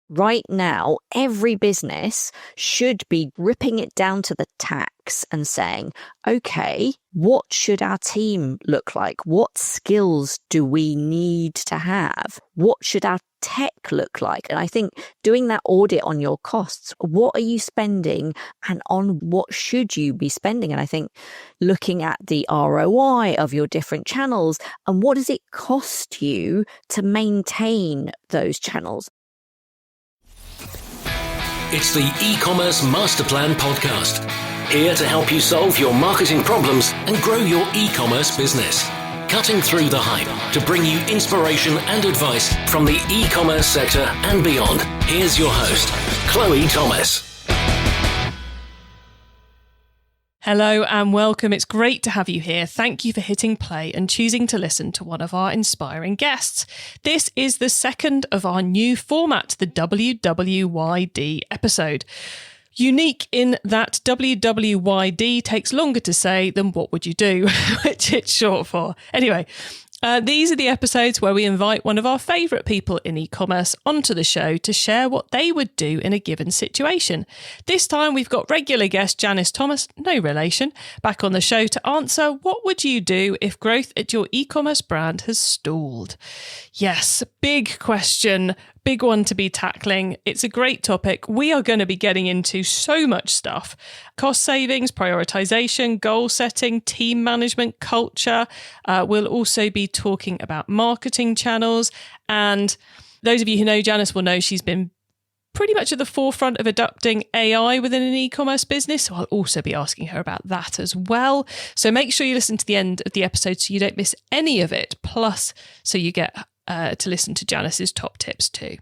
Right now, every business should be ripping it down to the tax and saying, okay, what should our team look like? What skills do we need to have? What should our tech look like? And I think doing that audit on your costs, what are you spending and on what should you be spending? And I think looking at the ROI of your different channels and what does it cost you to maintain those channels? It's the eCommerce Master Plan podcast. Here to help you solve your marketing problems and grow your e-commerce business. Cutting through the hype to bring you inspiration and advice from the e-commerce sector and beyond. Here's your host, Chloe Thomas. Hello and welcome. It's great to have you here. Thank you for hitting play and choosing to listen to one of our inspiring guests. This is the second of our new format, the WWYD episode. Unique in that WWYD takes longer to say than what would you do, which it's short for. Anyway, these are the episodes where we invite one of our favourite people in e-commerce onto the show to share what they would do in a given situation. This time we've got regular guest Janis Thomas, no relation, back on the show to answer what would you do if growth at your e-commerce brand has stalled? Yes, big question. Big one to be tackling. It's a great topic. We are going to be getting into so much stuff. Cost savings, prioritization, goal setting, team management, culture. We'll also be talking about marketing channels. And those of you who know Janis will know she's been pretty much at the forefront of adopting AI within an e-commerce business. So I'll also be asking her about that as well. So make sure you listen to the end of the episode so you don't miss any of it. Plus, so you get to listen to Janis's top tips too.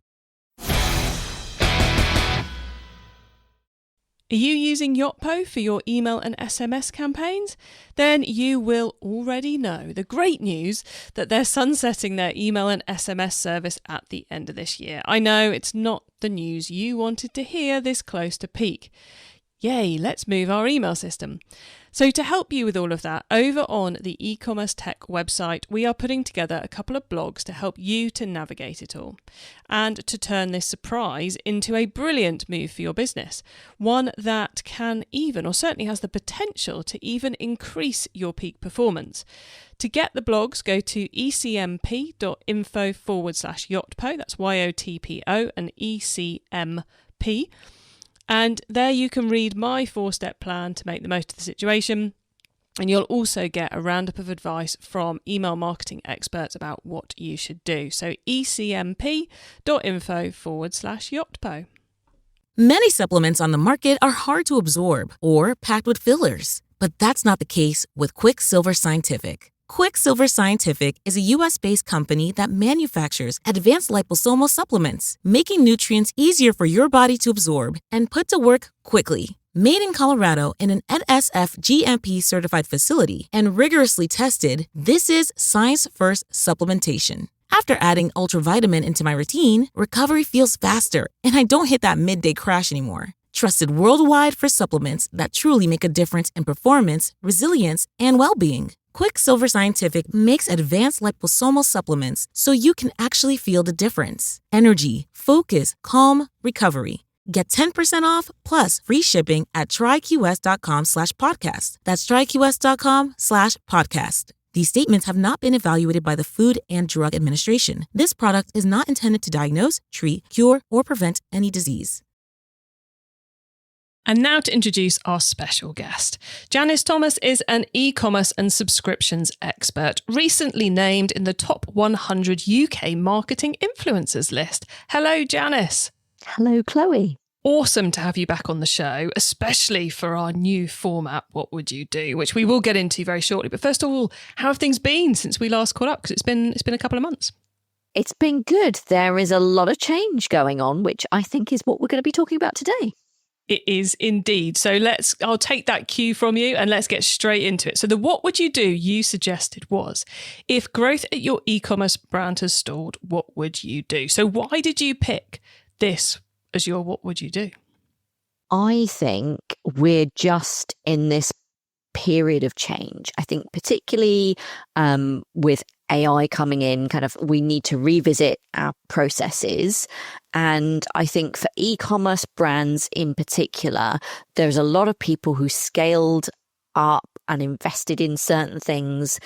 Are you using Yotpo for your email and SMS campaigns? Then you will already know the great news that they're sunsetting their email and SMS service at the end of this year. I know it's not the news you wanted to hear this close to peak. Yay, let's move our email system. So to help you with all of that, over on the eCommerce Tech website, we are putting together a couple of blogs to help you to navigate it all and to turn this surprise into a brilliant move for your business. One that can even, or certainly has the potential to even increase your peak performance. To get the blogs, go to ecmp.info/Yotpo, that's YOTPO and ECMP. And there you can read my 4-step plan to make the most of the situation. And you'll also get a roundup of advice from email marketing experts about what you should do. So ecmp.info/Yotpo. Many supplements on the market are hard to absorb or packed with fillers. But that's not the case with Quicksilver Scientific. Quicksilver Scientific is a U.S.-based company that manufactures advanced liposomal supplements, making nutrients easier for your body to absorb and put to work quickly. Made in Colorado in an NSF GMP-certified facility and rigorously tested, this is science-first supplementation. After adding ultravitamin into my routine, recovery feels faster, and I don't hit that midday crash anymore. Trusted worldwide for supplements that truly make a difference in performance, resilience, and well-being. Quicksilver Scientific makes advanced liposomal supplements so you can actually feel the difference. Energy, focus, calm, recovery. Get 10% off plus free shipping at tryqs.com/podcast. That's tryqs.com/podcast. These statements have not been evaluated by the Food and Drug Administration. This product is not intended to diagnose, treat, cure, or prevent any disease. And now to introduce our special guest. Janis Thomas is an e-commerce and subscriptions expert, recently named in the top 100 UK marketing influencers list. Hello, Janis. Hello, Chloe. Awesome to have you back on the show, especially for our new format, What Would You Do?, which we will get into very shortly. But first of all, how have things been since we last caught up? Because it's been a couple of months. It's been good. There is a lot of change going on, which I think is what we're going to be talking about today. It is indeed. So I'll take that cue from you and let's get straight into it. So the what would you do you suggested was, if growth at your e-commerce brand has stalled, what would you do? So why did you pick this as your what would you do? I think we're just in this period of change. I think particularly with AI coming in, we need to revisit our processes And I think for e-commerce brands in particular, there's a lot of people who scaled up and invested in certain things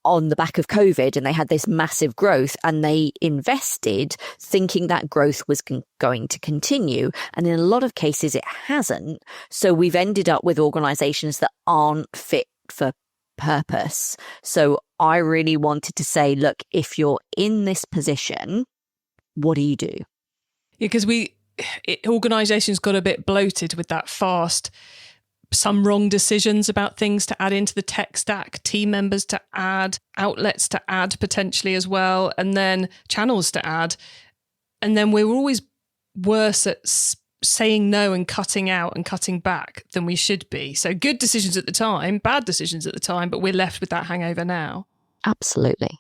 on the back of COVID, and they had this massive growth, and they invested thinking that growth was going to continue. And in a lot of cases, it hasn't. So we've ended up with organizations that aren't fit for purpose. So I really wanted to say, look, if you're in this position, what do you do? Yeah, because organizations got a bit bloated with that fast, some wrong decisions about things to add into the tech stack, team members to add, outlets to add potentially as well, and then channels to add. And then we were always worse at saying no and cutting out and cutting back than we should be. So good decisions at the time, bad decisions at the time, but we're left with that hangover now. Absolutely.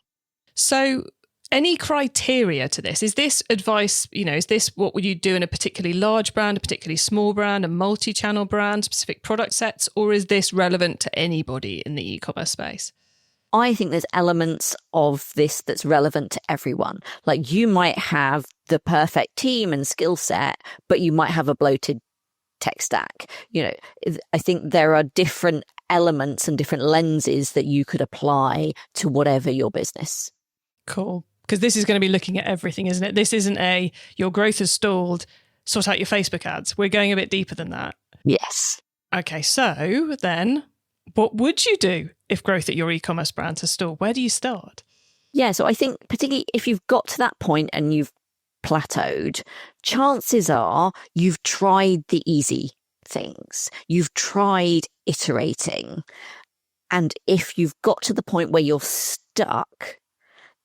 So any criteria to this? Is this advice, is this what would you do in a particularly large brand, a particularly small brand, a multi-channel brand, specific product sets, or is this relevant to anybody in the e-commerce space? I think there's elements of this that's relevant to everyone. Like you might have the perfect team and skill set, but you might have a bloated tech stack. I think there are different elements and different lenses that you could apply to whatever your business. Cool. Because this is going to be looking at everything, isn't it? This isn't your growth has stalled, sort out your Facebook ads. We're going a bit deeper than that. Yes. Okay, so then what would you do if growth at your e-commerce brand has stalled? Where do you start? Yeah, so I think particularly if you've got to that point and you've plateaued, chances are you've tried the easy things. You've tried iterating. And if you've got to the point where you're stuck,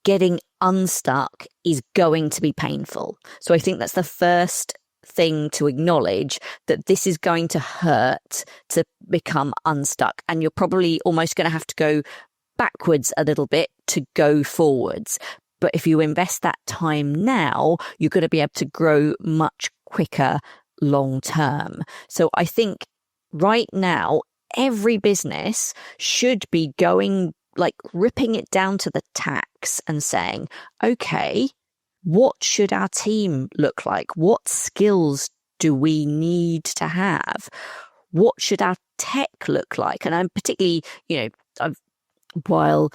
getting unstuck is going to be painful. So I think that's the first thing to acknowledge, that this is going to hurt to become unstuck. And you're probably almost going to have to go backwards a little bit to go forwards. But if you invest that time now, you're going to be able to grow much quicker long term. So I think right now, every business should be going ripping it down to the tax and saying, okay, what should our team look like? What skills do we need to have? What should our tech look like? And I'm particularly, while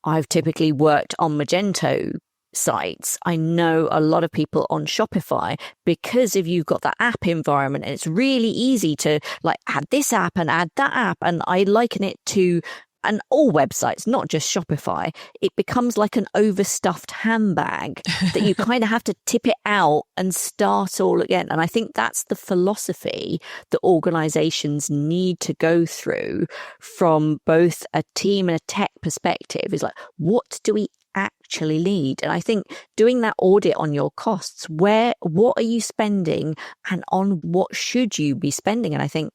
I've typically worked on Magento sites, I know a lot of people on Shopify, because if you've got that app environment, and it's really easy to add this app and add that app. And I liken it to, and all websites, not just Shopify, it becomes like an overstuffed handbag that you kind of have to tip it out and start all again. And I think that's the philosophy that organizations need to go through from both a team and a tech perspective, is what do we actually need? And I think doing that audit on your costs, what are you spending and on what should you be spending? And I think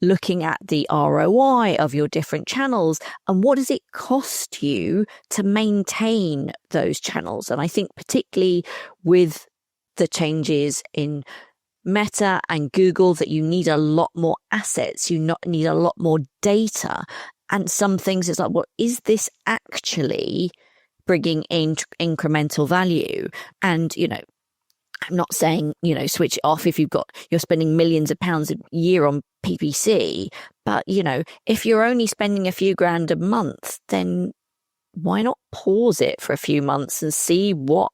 looking at the ROI of your different channels and what does it cost you to maintain those channels? And I think particularly with the changes in Meta and Google, that you need a lot more assets, you need a lot more data. And some things it's is this actually bringing in incremental value? And, I'm not saying, switch it off if you're spending millions of pounds a year on PPC, but, if you're only spending a few grand a month, then why not pause it for a few months and see what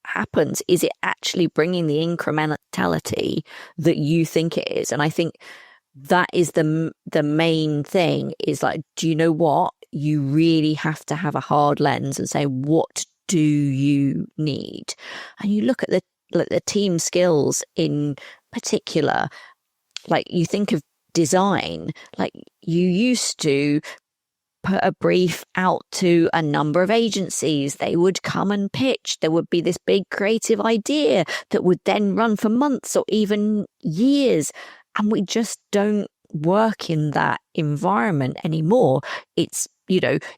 happens? Is it actually bringing the incrementality that you think it is? And I think that is the main thing, is do you know what? You really have to have a hard lens and say, what do you need? And you look at the team skills in particular, you think of design, you used to put a brief out to a number of agencies. They would come and pitch. There would be this big creative idea that would then run for months or even years. And we just don't work in that environment anymore. It's,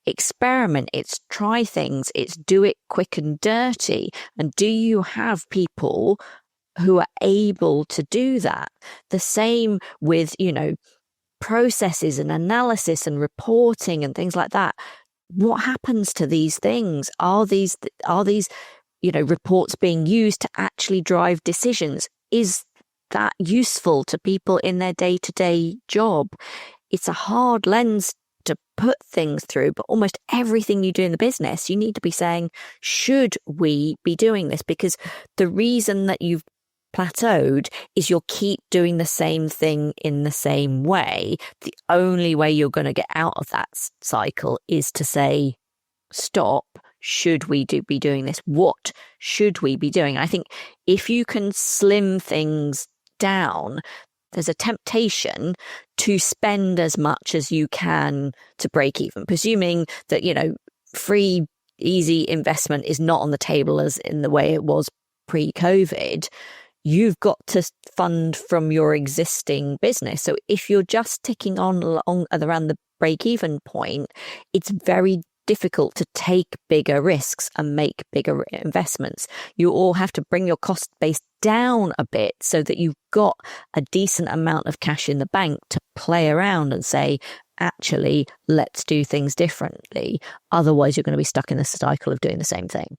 experiment, it's try things, it's do it quick and dirty. And do you have people who are able to do that? The same with, processes and analysis and reporting and things like that. What happens to these things? Are these reports being used to actually drive decisions? Is that useful to people in their day-to-day job? It's a hard lens to put things through, but almost everything you do in the business, you need to be saying, should we be doing this? Because the reason that you've plateaued is you'll keep doing the same thing in the same way. The only way you're going to get out of that cycle is to say, stop. Should we be doing this? What should we be doing? I think if you can slim things down, there's a temptation to spend as much as you can to break even, presuming that, free, easy investment is not on the table as in the way it was pre-COVID. You've got to fund from your existing business. So if you're just ticking on along around the break-even point, it's very difficult to take bigger risks and make bigger investments. You all have to bring your cost base down a bit so that you've got a decent amount of cash in the bank to play around and say, actually, let's do things differently. Otherwise, you're going to be stuck in the cycle of doing the same thing.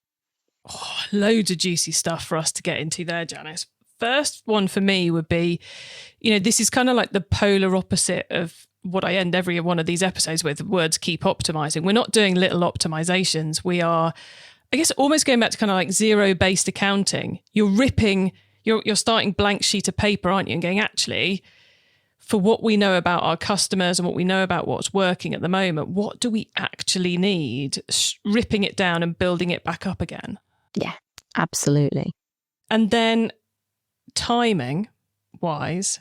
Oh, loads of juicy stuff for us to get into there, Janis. First one for me would be, this is kind of like the polar opposite of what I end every one of these episodes with, words keep optimizing. We're not doing little optimizations. We are, I guess, almost going back to kind of like zero-based accounting. You're starting blank sheet of paper, aren't you? And going, actually, for what we know about our customers and what we know about what's working at the moment, what do we actually need? Ripping it down and building it back up again. Yeah, absolutely. And then timing-wise,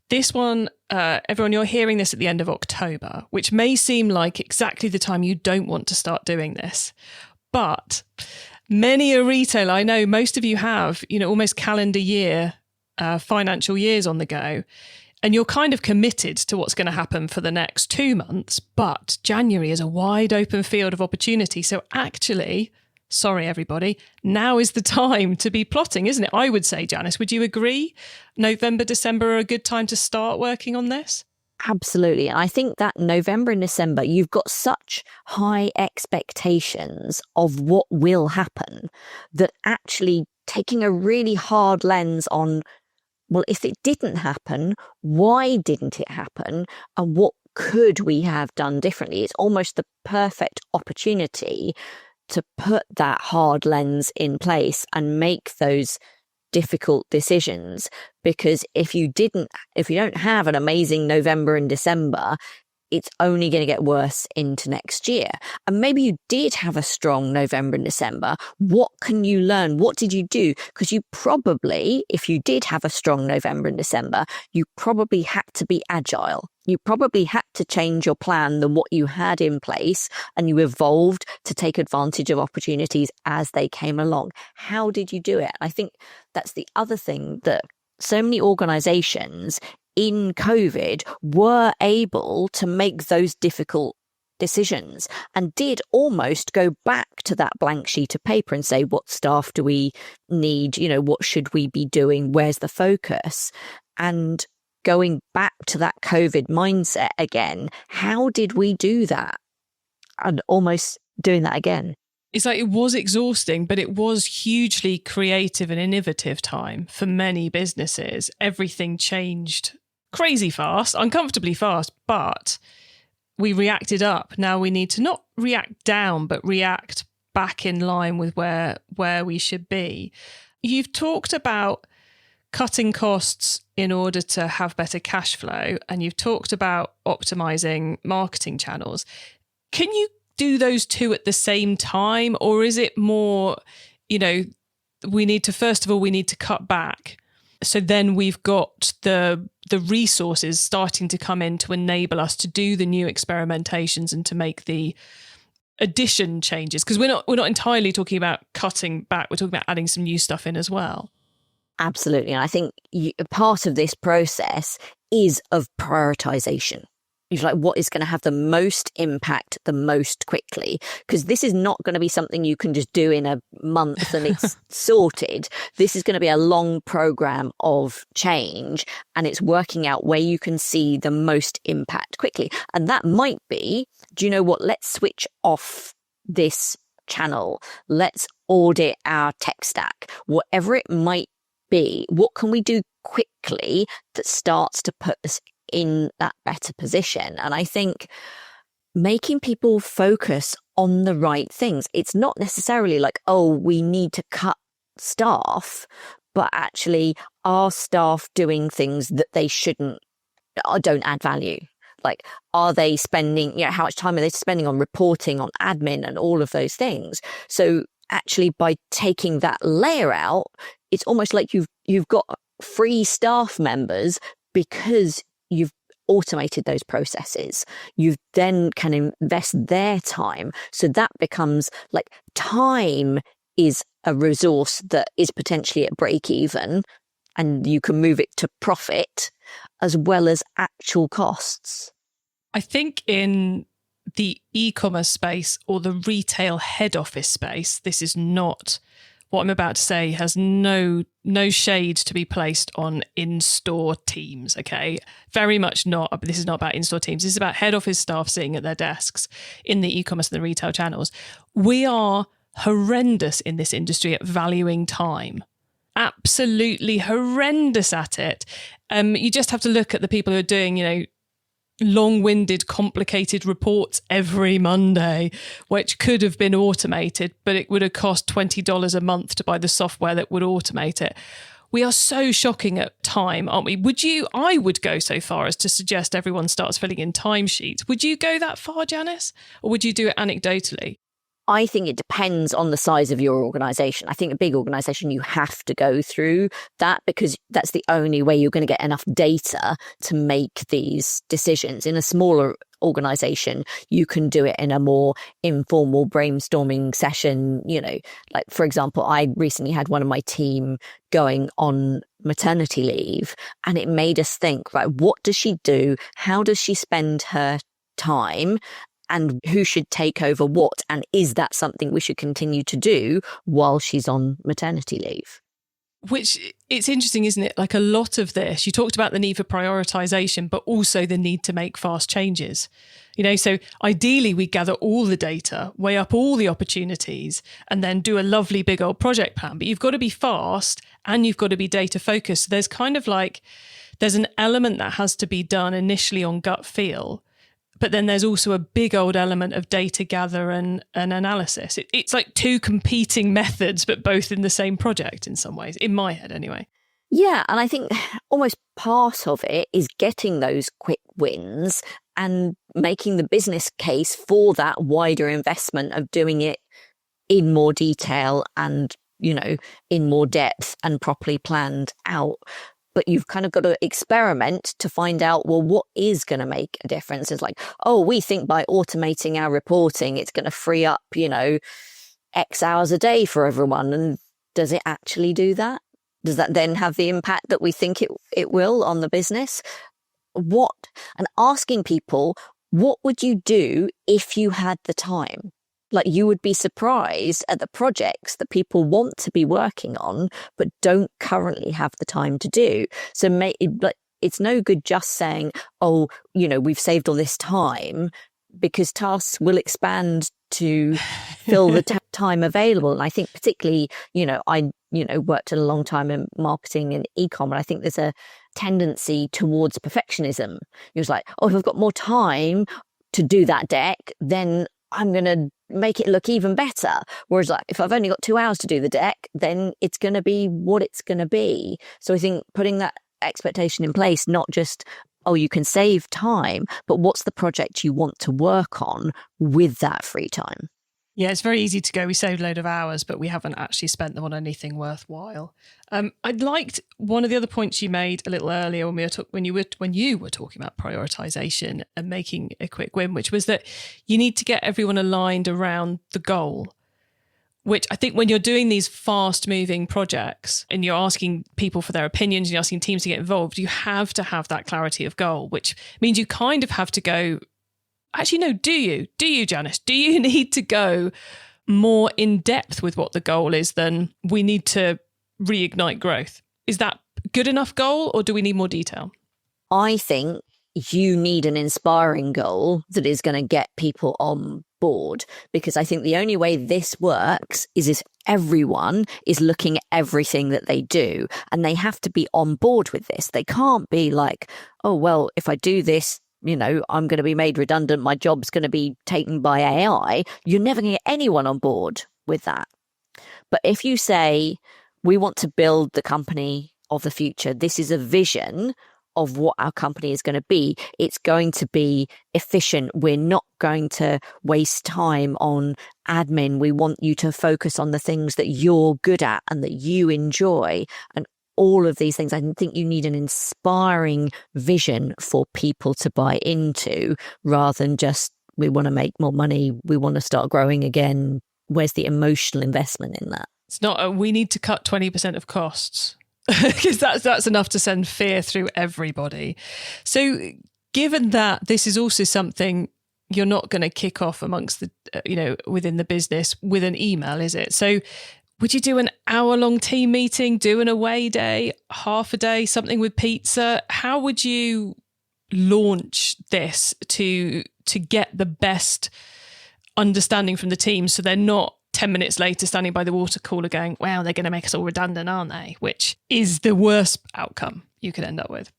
this one, everyone, you're hearing this at the end of October, which may seem like exactly the time you don't want to start doing this. But many a retailer, I know most of you have, almost calendar year, financial years on the go. And you're kind of committed to what's going to happen for the next 2 months. But January is a wide open field of opportunity. So actually, sorry, everybody, now is the time to be plotting, isn't it? I would say, Janis, would you agree? November, December are a good time to start working on this? Absolutely. And I think that November and December, you've got such high expectations of what will happen that actually taking a really hard lens on, well, if it didn't happen, why didn't it happen? And what could we have done differently? It's almost the perfect opportunity to put that hard lens in place and make those difficult decisions. Because if you don't have an amazing November and December, it's only going to get worse into next year. And maybe you did have a strong November and December. What can you learn? What did you do? Because you probably, if you did have a strong November and December, you probably had to be agile. You probably had to change your plan than what you had in place, and you evolved to take advantage of opportunities as they came along. How did you do it? I think that's the other thing, that so many organizations in COVID were able to make those difficult decisions and did almost go back to that blank sheet of paper and say, what staff do we need? What should we be doing? Where's the focus? And going back to that COVID mindset again, how did we do that? And almost doing that again. It's like it was exhausting, but it was hugely creative and innovative time for many businesses. Everything changed crazy fast, uncomfortably fast, but we reacted up. Now we need to not react down, but react back in line with where we should be. You've talked about cutting costs in order to have better cash flow, and you've talked about optimizing marketing channels. Can you do those two at the same time? Or is it more, we need to cut back. So then we've got the resources starting to come in to enable us to do the new experimentations and to make the addition changes. Because we're not entirely talking about cutting back. We're talking about adding some new stuff in as well. Absolutely. And I think part of this process is of prioritization. It's like, what is going to have the most impact the most quickly? Because this is not going to be something you can just do in a month and it's sorted. This is going to be a long program of change, and it's working out where you can see the most impact quickly. And that might be, do you know what? Let's switch off this channel. Let's audit our tech stack. Whatever it might be, what can we do quickly that starts to put us in that better position? And I think making people focus on the right things. It's not necessarily like, oh, we need to cut staff, but actually are staff doing things that they shouldn't or don't add value? Like, are they spending, how much time are they spending on reporting, on admin and all of those things? So actually by taking that layer out, it's almost like you've got free staff members because you've automated those processes. You then can invest their time. So that becomes like time is a resource that is potentially at break even, and you can move it to profit as well as actual costs. I think in the e-commerce space or the retail head office space, this is not, what I'm about to say has no shade to be placed on in-store teams, okay? Very much not. But this is not about in-store teams. This is about head office staff sitting at their desks in the e-commerce and the retail channels. We are horrendous in this industry at valuing time. Absolutely horrendous at it. You just have to look at the people who are doing, long-winded, complicated reports every Monday, which could have been automated, but it would have cost $20 a month to buy the software that would automate it. We are so shocking at time, aren't we? I would go so far as to suggest everyone starts filling in timesheets. Would you go that far, Janis? Or would you do it anecdotally? I think it depends on the size of your organization. I think a big organization, you have to go through that because that's the only way you're going to get enough data to make these decisions. In a smaller organization, you can do it in a more informal brainstorming session. Like, for example, I recently had one of my team going on maternity leave, and it made us think, right, what does she do? How does she spend her time? And who should take over what? And is that something we should continue to do while she's on maternity leave? Which, it's interesting, isn't it? Like, a lot of this, you talked about the need for prioritization, but also the need to make fast changes. So ideally we gather all the data, weigh up all the opportunities, and then do a lovely big old project plan. But you've got to be fast and you've got to be data focused. So there's kind of like, there's an element that has to be done initially on gut feel. But then there's also a big old element of data gather and analysis. It's like two competing methods, but both in the same project in some ways, in my head anyway. Yeah, and I think almost part of it is getting those quick wins and making the business case for that wider investment of doing it in more detail and, in more depth and properly planned out. But you've kind of got to experiment to find out, well, what is going to make a difference? It's like, oh, we think by automating our reporting, it's going to free up, X hours a day for everyone. And does it actually do that? Does that then have the impact that we think it will on the business? And asking people, what would you do if you had the time? Like, you would be surprised at the projects that people want to be working on, but don't currently have the time to do. So it's no good just saying, oh, we've saved all this time, because tasks will expand to fill the time available. And I think particularly, I worked a long time in marketing and eCom, and I think there's a tendency towards perfectionism. It was like, oh, if I've got more time to do that deck, then I'm going to make it look even better. Whereas like, if I've only got 2 hours to do the deck, then it's going to be what it's going to be. So I think putting that expectation in place, not just, oh, you can save time, but what's the project you want to work on with that free time? Yeah, it's very easy to go, we saved a load of hours, but we haven't actually spent them on anything worthwhile. I liked one of the other points you made a little earlier when you were talking about prioritization and making a quick win, which was that you need to get everyone aligned around the goal, which I think when you're doing these fast moving projects and you're asking people for their opinions and you're asking teams to get involved, you have to have that clarity of goal, which means you kind of have to go, actually, no, do you, Janis? Do you need to go more in depth with what the goal is than we need to reignite growth? Is that good enough goal, or do we need more detail? I think you need an inspiring goal that is going to get people on board, because I think the only way this works is if everyone is looking at everything that they do, and they have to be on board with this. They can't be like, oh, well, if I do this, I'm going to be made redundant. My job's going to be taken by AI. You're never going to get anyone on board with that. But if you say, we want to build the company of the future, this is a vision of what our company is going to be. It's going to be efficient. We're not going to waste time on admin. We want you to focus on the things that you're good at and that you enjoy. And all of these things, I think you need an inspiring vision for people to buy into, rather than just, we want to make more money, we want to start growing again. Where's the emotional investment in that? It's not we need to cut 20% of costs, because that's enough to send fear through everybody. So given that this is also something you're not going to kick off amongst the, within the business with an email, is it? So would you do an hour-long team meeting, do an away day, half a day, something with pizza? How would you launch this to get the best understanding from the team, so they're not 10 minutes later standing by the water cooler going, wow, they're going to make us all redundant, aren't they? Which is the worst outcome you could end up with.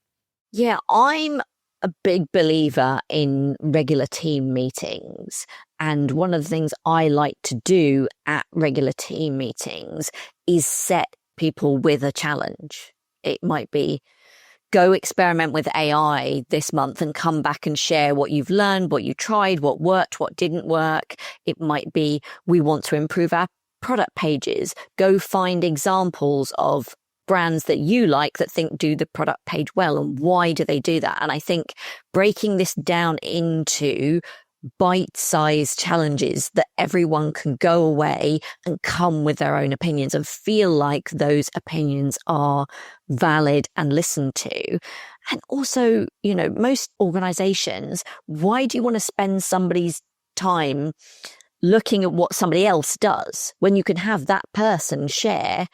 Yeah, I'm a big believer in regular team meetings. And one of the things I like to do at regular team meetings is set people with a challenge. It might be, go experiment with AI this month and come back and share what you've learned, what you tried, what worked, what didn't work. It might be, we want to improve our product pages. Go find examples of brands that you like that do the product page well, and why do they do that? And I think breaking this down into bite-sized challenges that everyone can go away and come with their own opinions and feel like those opinions are valid and listened to. And also, most organizations, why do you want to spend somebody's time looking at what somebody else does when you can have that person share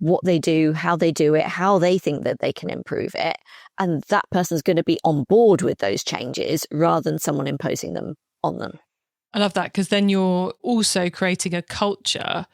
what they do, how they do it, how they think that they can improve it. And that person's going to be on board with those changes rather than someone imposing them on them. I love that, because then you're also creating a culture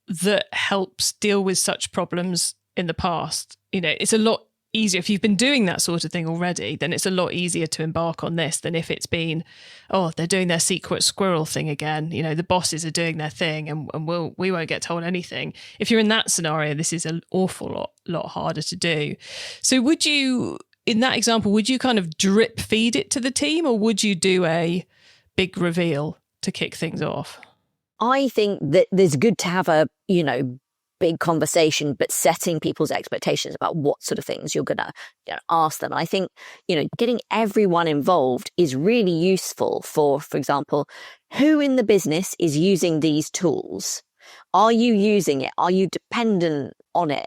that helps deal with such problems in the past. It's a lot easier if you've been doing that sort of thing already, then it's a lot easier to embark on this than if it's been, oh, they're doing their secret squirrel thing again. The bosses are doing their thing and we won't get told anything. If you're in that scenario, this is an awful lot harder to do. So would you, in that example, would you kind of drip feed it to the team, or would you do a big reveal to kick things off? I think that there's good to have a, big conversation, but setting people's expectations about what sort of things you're going to ask them. I think, getting everyone involved is really useful for example, who in the business is using these tools? Are you using it? Are you dependent on it?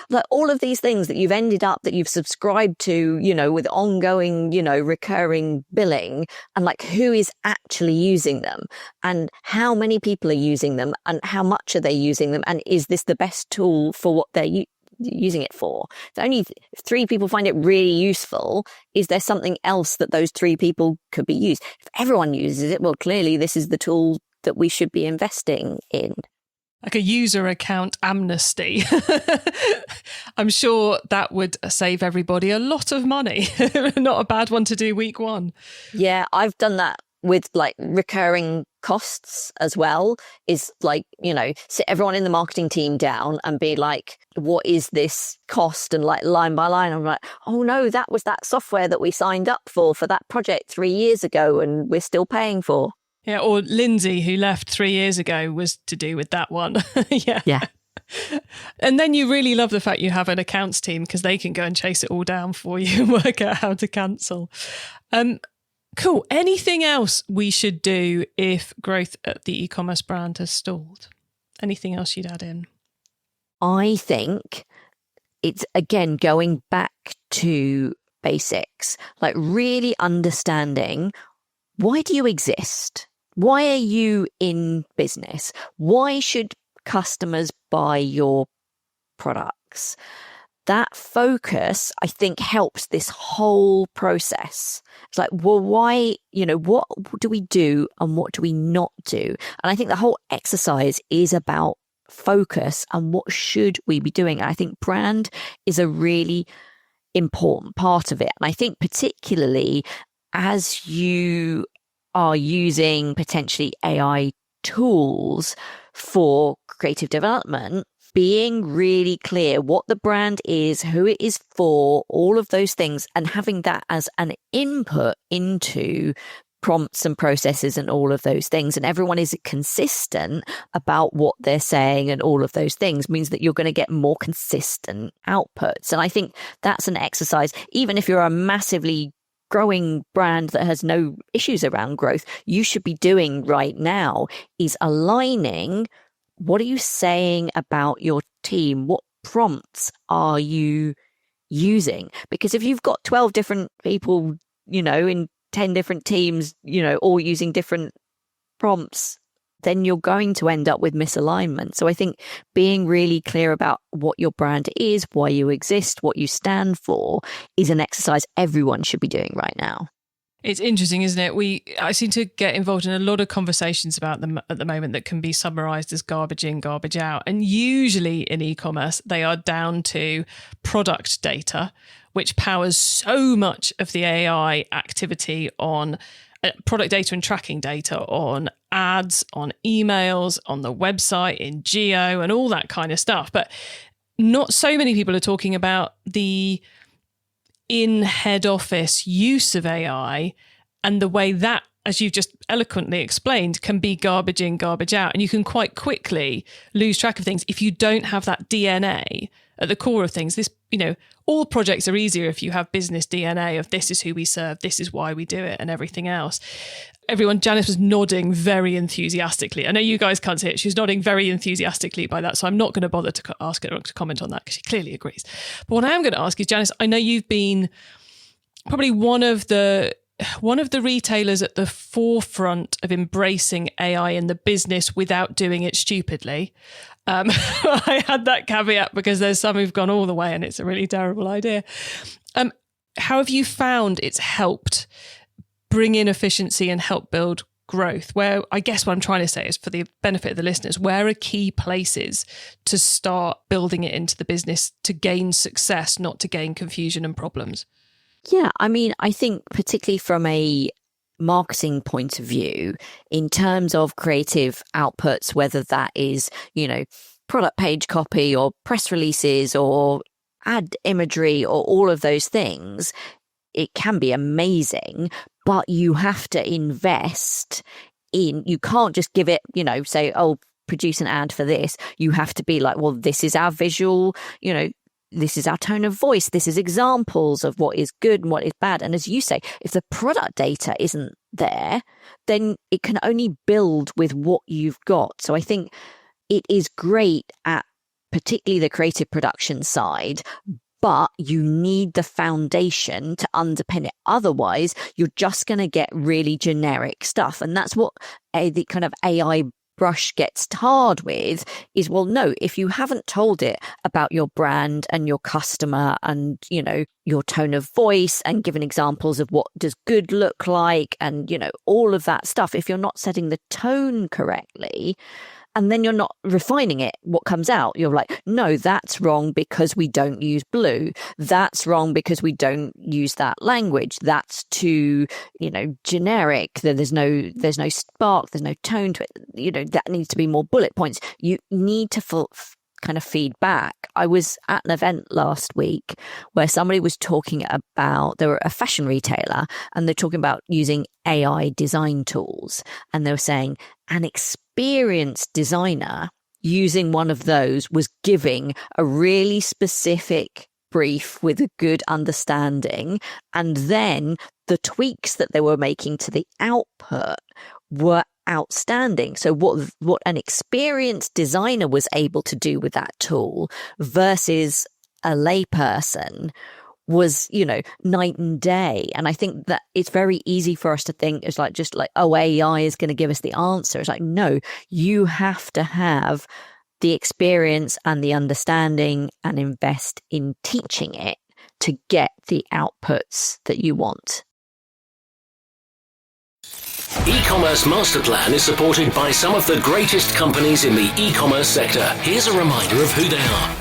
Like all of these things that you've ended up, that you've subscribed to, with ongoing, recurring billing, and like who is actually using them, and how many people are using them, and how much are they using them? And is this the best tool for what they're using it for? If only 3 people find it really useful, is there something else that those 3 people could be used? If everyone uses it, well, clearly this is the tool that we should be investing in. Like a user account amnesty. I'm sure that would save everybody a lot of money. Not a bad one to do week 1. Yeah, I've done that with like recurring costs as well, is like, sit everyone in the marketing team down and be like, what is this cost? And like line by line, I'm like, oh no, that was that software that we signed up for that project 3 years ago and we're still paying for. Yeah, or Lindsay, who left 3 years ago, was to do with that one. Yeah. And then you really love the fact you have an accounts team, because they can go and chase it all down for you and work out how to cancel. Cool. Anything else we should do if growth at the e-commerce brand has stalled? Anything else you'd add in? I think it's, again, going back to basics, like really understanding, why do you exist? Why are you in business? Why should customers buy your products? that focus, I think, helps this whole process. It's like, well, why, what do we do and what do we not do? And I think the whole exercise is about focus and what should we be doing. And I think brand is a really important part of it. And I think particularly as you are using potentially AI tools for creative development, being really clear what the brand is, who it is for, all of those things, and having that as an input into prompts and processes and all of those things, and everyone is consistent about what they're saying and all of those things, means that you're going to get more consistent outputs. And I think that's an exercise, even if you're a massively growing brand that has no issues around growth, you should be doing right now, is aligning what are you saying about your team? What prompts are you using? Because if you've got 12 different people, in 10 different teams, all using different prompts, then you're going to end up with misalignment. So I think being really clear about what your brand is, why you exist, what you stand for, is an exercise everyone should be doing right now. It's interesting, isn't it? I seem to get involved in a lot of conversations about them at the moment that can be summarized as garbage in, garbage out. And usually in e-commerce, they are down to product data, which powers so much of the AI activity on product data and tracking data on ads, on emails, on the website, in geo, and all that kind of stuff. But not so many people are talking about the in head office use of AI and the way that, as you've just eloquently explained, can be garbage in, garbage out. And you can quite quickly lose track of things if you don't have that DNA at the core of things. All projects are easier if you have business DNA of this is who we serve, this is why we do it, and everything else. Janis was nodding very enthusiastically. I know you guys can't see it. She was nodding very enthusiastically by that. So I'm not going to bother to ask her to comment on that because she clearly agrees. But what I am going to ask is, Janis, I know you've been probably one of the retailers at the forefront of embracing AI in the business without doing it stupidly. I had that caveat because there's some who've gone all the way and it's a really terrible idea. How have you found it's helped bring in efficiency and help build growth? Where, I guess what I'm trying to say is, for the benefit of the listeners, where are key places to start building it into the business to gain success, not to gain confusion and problems? Yeah, I think particularly from a marketing point of view, in terms of creative outputs, whether that is, product page copy or press releases or ad imagery or all of those things, it can be amazing, but you have to invest in, you can't just give it, say, oh, produce an ad for this. You have to be like, well, this is our visual, this is our tone of voice. This is examples of what is good and what is bad. And as you say, if the product data isn't there, then it can only build with what you've got. So I think it is great at particularly the creative production side, but you need the foundation to underpin it. Otherwise, you're just going to get really generic stuff. And that's what the kind of AI brush gets tarred with is, well, no, if you haven't told it about your brand and your customer and, your tone of voice and given examples of what does good look like and, all of that stuff, if you're not setting the tone correctly, and then you're not refining it, what comes out, you're like, no, that's wrong because we don't use blue. That's wrong because we don't use that language. That's too, generic. There's no spark. There's no tone to it. That needs to be more bullet points. You need to kind of feedback. I was at an event last week where somebody was talking about, they were a fashion retailer and they're talking about using AI design tools. And they were saying an experienced designer using one of those was giving a really specific brief with a good understanding. And then the tweaks that they were making to the output were outstanding. So what an experienced designer was able to do with that tool versus a layperson was, night and day. And I think that it's very easy for us to think it's like, oh, AI is going to give us the answer. It's like, no, you have to have the experience and the understanding and invest in teaching it to get the outputs that you want. E-commerce Master Plan is supported by some of the greatest companies in the e-commerce sector. Here's a reminder of who they are.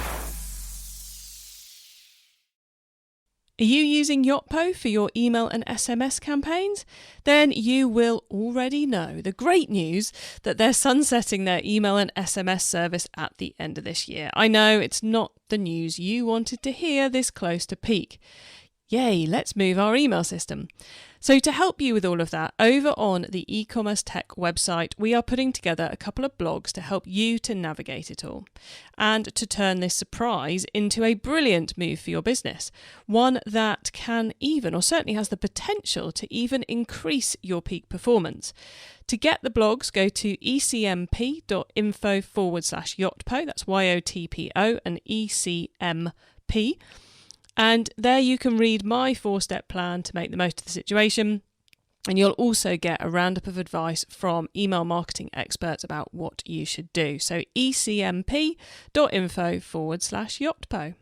Are you using Yotpo for your email and SMS campaigns? Then you will already know the great news that they're sunsetting their email and SMS service at the end of this year. I know it's not the news you wanted to hear this close to peak. Yay, let's move our email system. So to help you with all of that, over on the eCommerce Tech website, we are putting together a couple of blogs to help you to navigate it all and to turn this surprise into a brilliant move for your business. One that can even, or certainly has the potential to even increase your peak performance. To get the blogs, go to ecmp.info/Yotpo. That's YOTPO and ECMP. And there you can read my 4-step plan to make the most of the situation. And you'll also get a roundup of advice from email marketing experts about what you should do. So ecmp.info/Yotpo.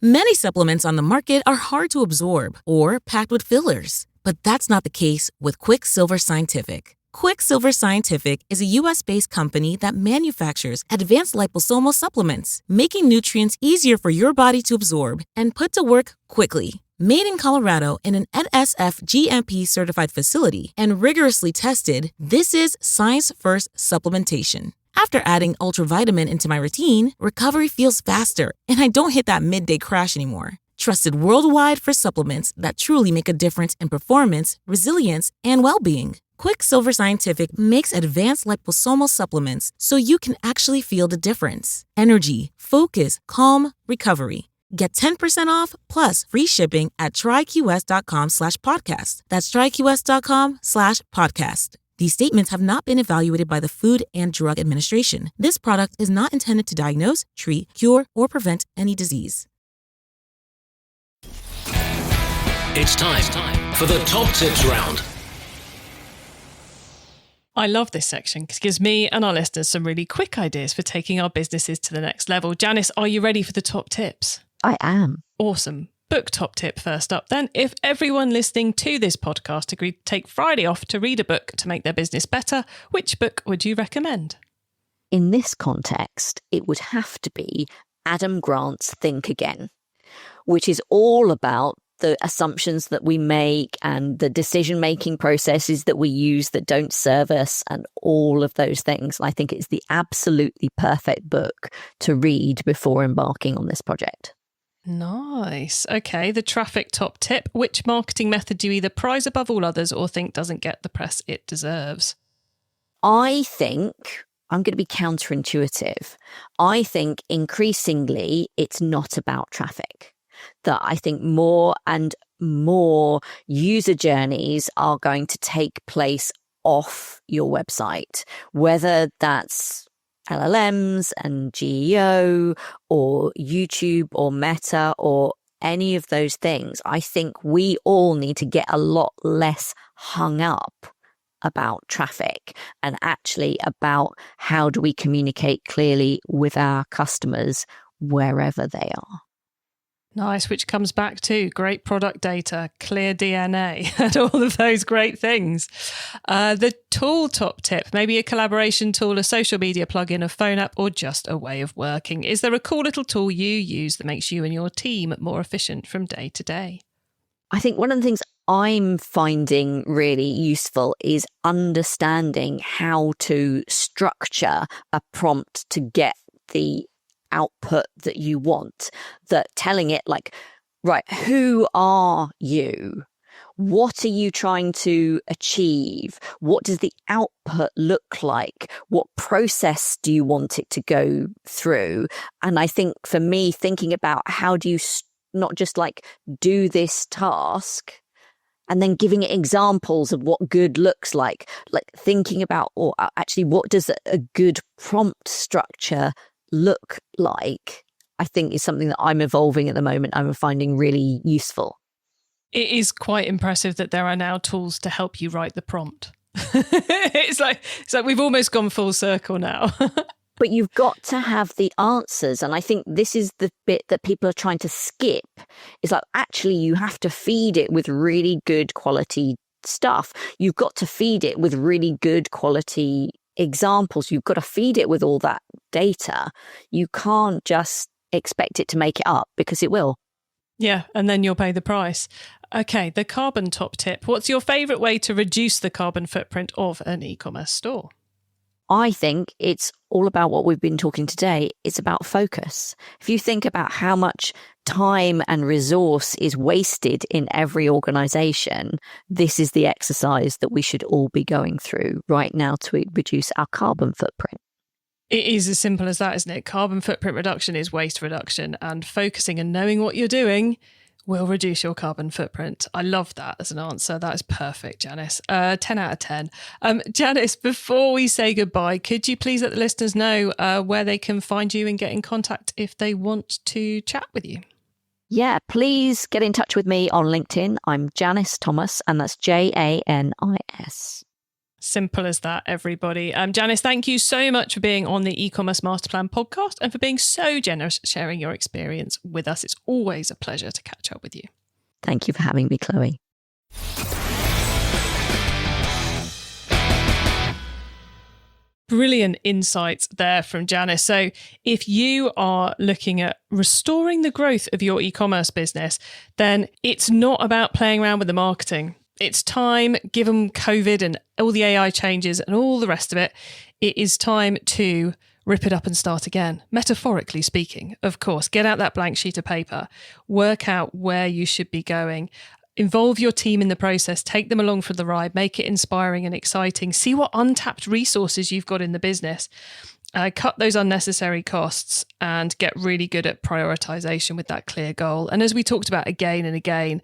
Many supplements on the market are hard to absorb or packed with fillers. But that's not the case with Quicksilver Scientific. Quicksilver Scientific is a U.S.-based company that manufactures advanced liposomal supplements, making nutrients easier for your body to absorb and put to work quickly. Made in Colorado in an NSF GMP-certified facility and rigorously tested, this is science-first supplementation. After adding ultravitamin into my routine, recovery feels faster, and I don't hit that midday crash anymore. Trusted worldwide for supplements that truly make a difference in performance, resilience, and well-being. Quicksilver Scientific makes advanced liposomal supplements so you can actually feel the difference. Energy, focus, calm, recovery. Get 10% off plus free shipping at tryqs.com/podcast. That's tryqs.com/podcast. These statements have not been evaluated by the Food and Drug Administration. This product is not intended to diagnose, treat, cure, or prevent any disease. It's time for the top tips round. I love this section because it gives me and our listeners some really quick ideas for taking our businesses to the next level. Janice, are you ready for the top tips? I am. Awesome. Book top tip first up then. If everyone listening to this podcast agreed to take Friday off to read a book to make their business better, which book would you recommend? In this context, it would have to be Adam Grant's Think Again, which is all about the assumptions that we make and the decision-making processes that we use that don't serve us and all of those things. And I think it's the absolutely perfect book to read before embarking on this project. Nice. Okay, the traffic top tip. Which marketing method do you either prize above all others or think doesn't get the press it deserves? I think I'm going to be counterintuitive. I think increasingly it's not about traffic. That I think more and more user journeys are going to take place off your website, whether that's LLMs and GEO or YouTube or Meta or any of those things. I think we all need to get a lot less hung up about traffic and actually about how do we communicate clearly with our customers wherever they are. Nice, which comes back to great product data, clear DNA, and all of those great things. The tool top tip, maybe a collaboration tool, a social media plugin, a phone app, or just a way of working. Is there a cool little tool you use that makes you and your team more efficient from day to day? I think one of the things I'm finding really useful is understanding how to structure a prompt to get the output that you want, that telling it like, right, who are you? What are you trying to achieve? What does the output look like? What process do you want it to go through? And I think for me, thinking about how do you not just like do this task and then giving it examples of what good looks like thinking about, or actually what does a good prompt structure look like, I think is something that I'm evolving at the moment. I'm finding really useful. It is quite impressive that there are now tools to help you write the prompt. It's like we've almost gone full circle now. But you've got to have the answers. And I think this is the bit that people are trying to skip. Is like, actually, you have to feed it with really good quality stuff. You've got to feed it with really good quality examples. You've got to feed it with all that data. You can't just expect it to make it up, because it will. Yeah, and then you'll pay the price. Okay, the carbon top tip. What's your favourite way to reduce the carbon footprint of an e-commerce store? I think it's all about what we've been talking today. It's about focus. If you think about how much time and resource is wasted in every organization, this is the exercise that we should all be going through right now to reduce our carbon footprint. It is as simple as that, isn't it? Carbon footprint reduction is waste reduction, and focusing and knowing what you're doing will reduce your carbon footprint. I love that as an answer. That is perfect, Janis. 10 out of 10. Janis, before we say goodbye, could you please let the listeners know where they can find you and get in contact if they want to chat with you? Yeah, please get in touch with me on LinkedIn. I'm Janis Thomas, and that's Janis. Simple as that, everybody. Janis, thank you so much for being on the e-commerce master plan podcast and for being so generous sharing your experience with us. It's always a pleasure to catch up with you. Thank you for having me, Chloe. Brilliant insights there from Janis. So if you are looking at restoring the growth of your e-commerce business, then it's not about playing around with the marketing. It's time, given COVID and all the AI changes and all the rest of it, it is time to rip it up and start again. Metaphorically speaking, of course. Get out that blank sheet of paper. Work out where you should be going. Involve your team in the process. Take them along for the ride. Make it inspiring and exciting. See what untapped resources you've got in the business. Cut those unnecessary costs and get really good at prioritization with that clear goal. And as we talked about again and again,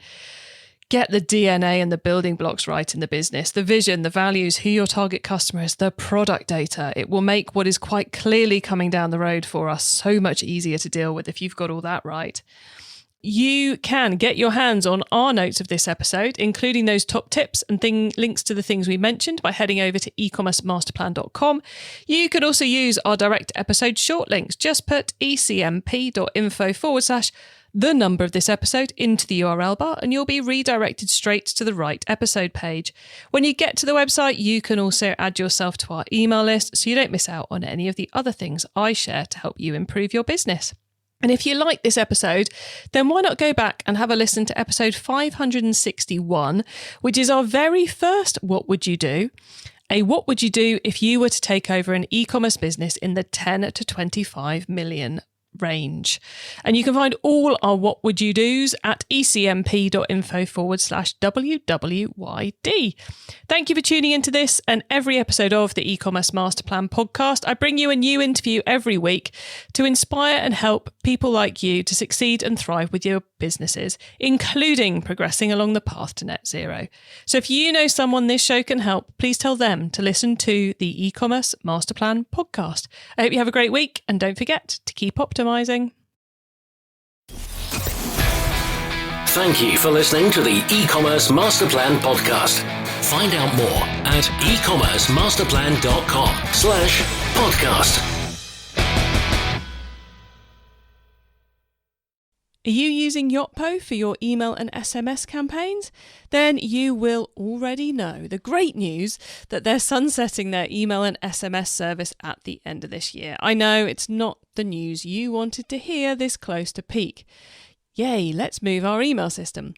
get the DNA and the building blocks right in the business, the vision, the values, who your target customer is, the product data. It will make what is quite clearly coming down the road for us so much easier to deal with if you've got all that right. You can get your hands on our notes of this episode, including those top tips and links to the things we mentioned, by heading over to ecommercemasterplan.com. You could also use our direct episode short links. Just put ecmp.info/ the number of this episode into the URL bar and you'll be redirected straight to the right episode page. When you get to the website, you can also add yourself to our email list so you don't miss out on any of the other things I share to help you improve your business. And if you like this episode, then why not go back and have a listen to episode 561, which is our very first What Would You Do? What would you do if you were to take over an e-commerce business in the 10 to 25 million range? And you can find all our What Would You Do's at ecmp.info/WWYD. Thank you for tuning into this and every episode of the e-commerce master plan podcast. I bring you a new interview every week to inspire and help people like you to succeed and thrive with your businesses, including progressing along the path to net zero. So if you know someone this show can help, please tell them to listen to the e-commerce master plan podcast. I hope you have a great week and don't forget to keep optimizing. Thank you for listening to the e-commerce master plan podcast. Find out more at ecommercemasterplan.com/podcast. Are you using Yotpo for your email and SMS campaigns? Then you will already know the great news that they're sunsetting their email and SMS service at the end of this year. I know it's not the news you wanted to hear this close to peak. Yay, let's move our email system.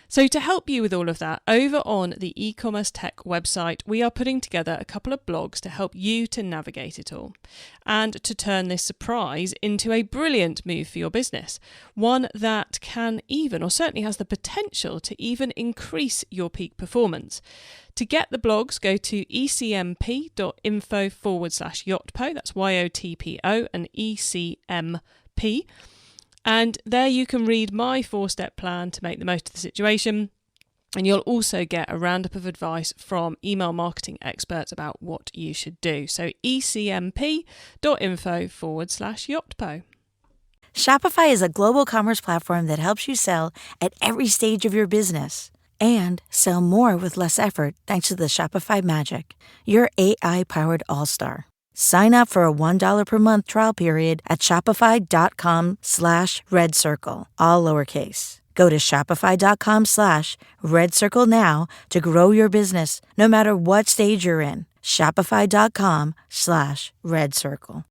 So to help you with all of that, over on the e-commerce tech website, we are putting together a couple of blogs to help you to navigate it all and to turn this surprise into a brilliant move for your business. One that can even, or certainly has the potential to even increase your peak performance. To get the blogs, go to ecmp.info/Yotpo. That's YOTPO and ECMP. And there you can read my 4-step plan to make the most of the situation. And you'll also get a roundup of advice from email marketing experts about what you should do. So ecmp.info/Yotpo. Shopify is a global commerce platform that helps you sell at every stage of your business and sell more with less effort thanks to the Shopify Magic, your AI-powered all-star. Sign up for a $1 per month trial period at shopify.com/redcircle, all lowercase. Go to shopify.com/redcircle now to grow your business, no matter what stage you're in. Shopify.com/redcircle.